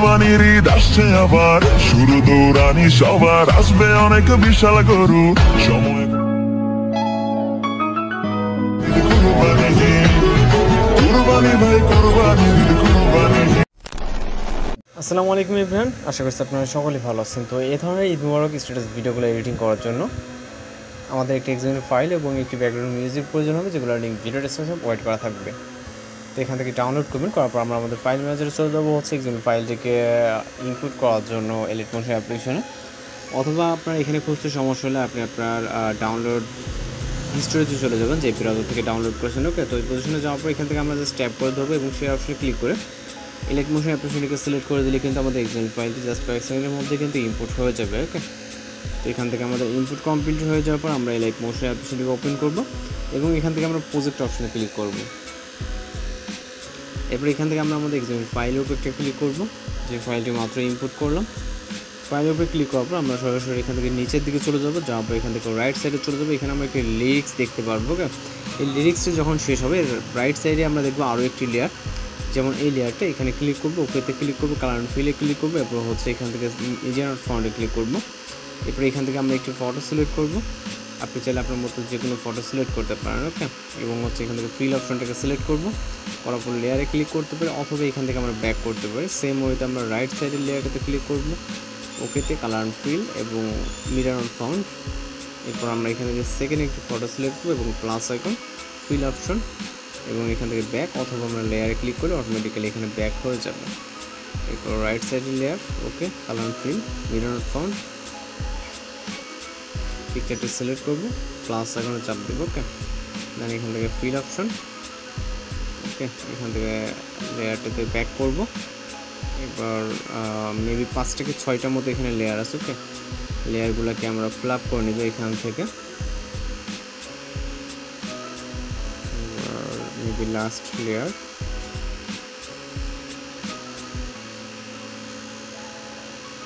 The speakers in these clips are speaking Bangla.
কুরবানির ঈদ আসছে আবার, শুরু দৌড়ানি সবার, আসবে অনেক বিশাল গরু সময়। কুরবানি কুরবানি ভাই কুরবানি কুরবানি। আসসালামু আলাইকুম এভরিওয়ান, আশা করছি আপনারা সকলেই ভালো আছেন। তো এই ধরনের ঈদ মুবারক স্ট্যাটাস ভিডিওগুলো এডিটিং করার জন্য আমাদের একটি এক্সএমএল ফাইল এবং একটি ব্যাকগ্রাউন্ড মিউজিক প্রয়োজন হবে, যেগুলো লিঙ্ক ভিডিও ডেসক্রিপশনে প্রোভাইড করা থাকবে। তো এখান থেকে ডাউনলোড করবেন, করার পর আমরা আমাদের ফাইল ম্যানেজারে চলে যাবো এক্সএমএল ফাইলটিকে ইনপুট করার জন্য এলিট মোশন অ্যাপ্লিকেশনে, অথবা আপনার এখানে খুঁজতে সমস্যা হলে আপনি আপনার ডাউনলোড হিস্টোরিতে চলে যাবেন যে ব্রাউজার থেকে ডাউনলোড করেছেন। ওকে, তো এই পজিশনে যাওয়ার পর এখান থেকে আমরা জাস্ট ট্যাপ করে ধরবো এবং সেই অপশনে ক্লিক করে ইলেক্ট মোশন অ্যাপ্লিকেশনটিকে সিলেক্ট করে দিলে কিন্তু আমাদের এক্সএমএল ফাইলটি জাস্ট কয়েক সেকেন্ডের মধ্যে কিন্তু ইম্পোর্ট হয়ে যাবে। ওকে, তো এখান থেকে আমাদের ইনপুট কমপ্লিট হয়ে যাওয়ার পর আমরা ইলেক্ট মোশন অ্যাপ্লিকেশনটিকে ওপেন করব এবং এখান থেকে আমরা প্রজেক্ট অপশনে ক্লিক করব। এরপর এখান থেকে আমরা আমাদের এক্সএমএল ফাইলের উপর একটা ক্লিক করব, যে ফাইলটি মাত্র ইনপুট করলাম। ফাইলের উপরে ক্লিক করার পর আমরা সরাসরি এখান থেকে নিচের দিকে চলে যাবো, যাওয়ার পর এখান থেকে রাইট সাইডে চলে যাবো। এখানে আমরা একটি লিরিক্স দেখতে পারবো। ওকে, এই লিরিক্সটি যখন শেষ হবে রাইট সাইডে আমরা দেখবো আরও একটি লেয়ার, যেমন এই লেয়ারটা, এখানে ক্লিক করবো, ওকেতে ক্লিক করবো, কালার অ্যান্ড ফিলে ক্লিক করবো, এরপর হচ্ছে এখান থেকে ইজিয়ার ফন্টে ক্লিক করবো। এরপর এখান থেকে আমরা একটি ফটো সিলেক্ট করবো, আপনি চাইলে আপনার মতো যে কোনো ফটো সিলেক্ট করতে পারেন। ওকে, এবং হচ্ছে এখান থেকে ফিল অপশনটাকে সিলেক্ট করবো, করার পর লেয়ারে ক্লিক করতে পারি, অথবা এখান থেকে আমরা ব্যাক করতে পারি। সেম ওয়েতে আমরা রাইট সাইডের লেয়ারটাতে ক্লিক করবো, ওকেতে কালার অ্যান্ড ফিল এবং মিরর অন ফন্ট। এরপর আমরা এখানে যে সেকেন্ড একটি ফটো সিলেক্ট করবো এবং প্লাস আইকন, ফিল অপশন এবং এখান থেকে ব্যাক, অথবা আমরা লেয়ারে ক্লিক করে অটোমেটিক্যালি এখানে ব্যাক হয়ে যাবে। এরপর রাইট সাইডের layer, okay, colour and fill, mirror on font, পিকচারটি সিলেক্ট করবো, প্লাস আইকনে চাপ দেবো। ওকে, দেন এখান থেকে ফিল অপশন, ওকে, এখান থেকে লেয়ারটাতে ব্যাক করবো। এবার মেবি 5 থেকে 6টার মতো এখানে লেয়ার আছে। ওকে, লেয়ারগুলোকে আমরা ফ্ল্যাপ করে নেব এখান থেকে। মেবি লাস্ট লেয়ার,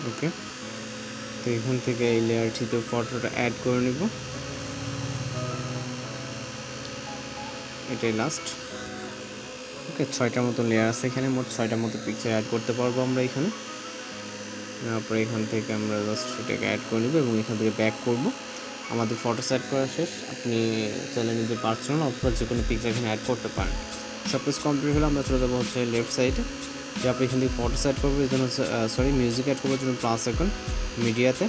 ওকে, তো এখান থেকে এই লেয়ারটিতে ফটোটা অ্যাড করে নেব, এটাই লাস্ট। ওকে, 6টার মতো লেয়ার আছে এখানে, মোট 6টার মতো পিকচার অ্যাড করতে পারবো আমরা এখানে। তারপরে এখান থেকে আমরা জাস্ট সেটাকে অ্যাড করে নেব এবং এখান থেকে ব্যাক করব। আমাদের ফটো সেট করা শেষ। আপনি চাইলে নিজের পার্সোনাল অথবা যে কোনো পিকচার এখানে অ্যাড করতে পারেন। সব কিছু কমপ্লিট হলে আমরা চলে যাবো হচ্ছে লেফট সাইডে, যে আপনি এখান থেকে ফটো সেট করবো, এই জন্য মিউজিক অ্যাড করবার জন্য প্লাস এখন মিডিয়াতে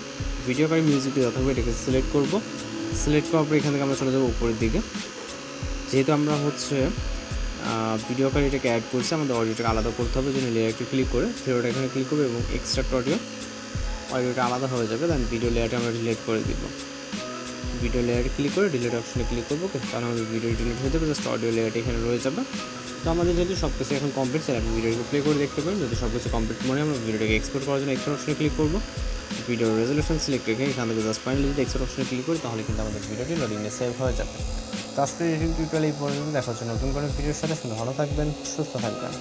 ভিডিও কারি মিউজিক দিয়ে থাকবে, এটাকে সিলেক্ট করবো। সিলেক্ট করার পর এখান থেকে আমরা চলে যাবো উপরের দিকে। যেহেতু আমরা হচ্ছে ভিডিও কার এটাকে অ্যাড করছি, আমাদের অডিওটাকে আলাদা করতে হবে, জন্য লেয়ারটি ক্লিক করে ভিডিওটা এখানে ক্লিক করবো এবং এক্সট্রাক্ট অডিওটা আলাদা হয়ে যাবে। দেন ভিডিও লেয়ারটা আমরা ডিলিট করে দিব। ভিডিও লেয়ারে ক্লিক করে ডিলিট অপশনে ক্লিক করবো, কারণ আমাদের ভিডিও ডিলিট হয়ে যাবে, জাস্ট অডিও লেয়ারটা এখানে রয়ে যাবে। তো আমাদের যেহেতু সব কিছু এখন কমপ্লিট, স্যার আপনি ভিডিওকে প্লে করে দেখতে পারেন। যদি সব কিছু কমপ্লিট মনে আমরা ভিডিওটাকে এক্সপোর্ট করার জন্য এক্সপোর্ট অপশনে ক্লিক করবো, ভিডিও রেজলিউশন সিলেক্ট রেখে এখান থেকে জাস্ট ফাইনালি যদি এক্সপোর্ট অপশনে ক্লিক করি তাহলে কিন্তু আমাদের ভিডিওটি লোডিংয়ে সেভ হয়ে যাবে। তো আজকের এডিটিং টিউটোরিয়াল এই পর্যন্ত, দেখার জন্য নতুন কোনো ভিডিওর সাথে ভালো থাকবেন, সুস্থ থাকবেন।